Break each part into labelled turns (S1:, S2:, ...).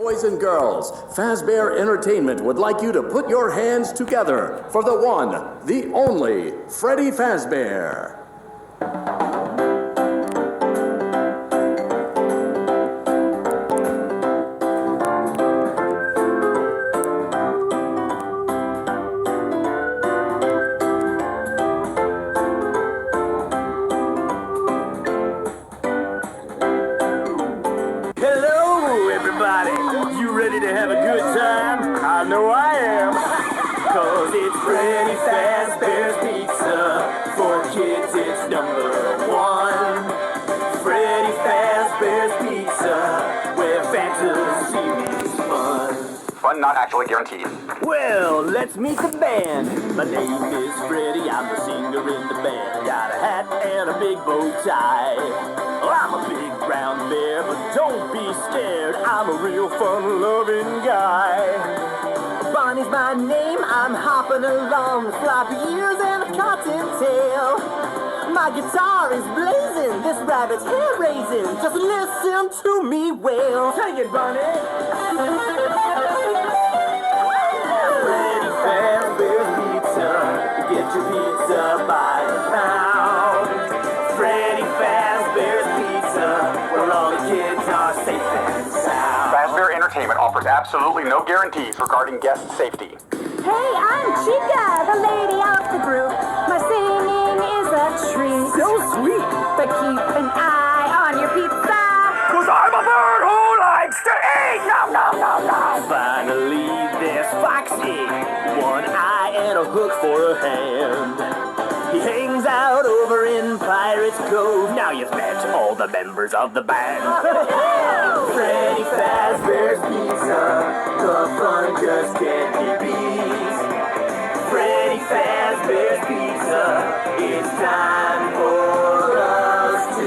S1: Boys and girls, Fazbear Entertainment would like you to put your hands together for the one, the only, Freddy Fazbear.
S2: You ready to have a good time? I know I am. Cause it's Freddy Fazbear's Pizza. For kids it's #1. Freddy Fazbear's Pizza, where fantasy is fun.
S3: Fun not actually guaranteed.
S2: Well, let's meet the band. My name is Freddy, I'm the singer in the band. Got a hat and a big bow tie. Oh, I'm a big brown bear, but don't be scared. I'm a real fun-loving guy. Bonnie's my name, I'm hopping along with floppy ears and a cottontail. My guitar is blazing, this rabbit's hair raising. Just listen to me wail. Take it, Bonnie. Freddy Fazbear's Pizza. Get your pizza by the pound. Freddy Fazbear's Pizza, where all the kids are safe and sound.
S3: Fazbear Entertainment offers absolutely no guarantees regarding guest safety.
S4: Hey, I'm Chica, the lady of the group. My singing is a treat.
S2: So sweet.
S4: But keep an eye on your pizza.
S2: Cause I'm a bird who likes to eat! No, no, no, no! Finally, there's Foxy. One eye and a hook for a hand. He hangs out over in Pirate's Cove. Now you've met all the members of the band. Freddy Fazbear's Pizza. The fun just can't be beat. Freddy Fazbear's Pizza. It's time for us to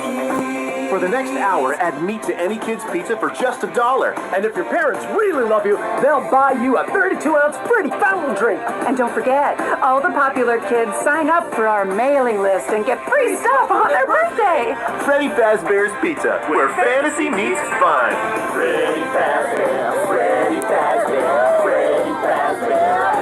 S2: eat.
S5: For the next hour, add meat to any kid's pizza for just $1. And if your parents really love you, they'll buy you a 32-ounce Freddy fountain drink.
S6: And don't forget, all the popular kids sign up for our mailing list and get free stuff on their birthday.
S5: Freddy Fazbear's Pizza, where fantasy meets fun.
S2: Freddy Fazbear, Freddy Fazbear, Freddy Fazbear.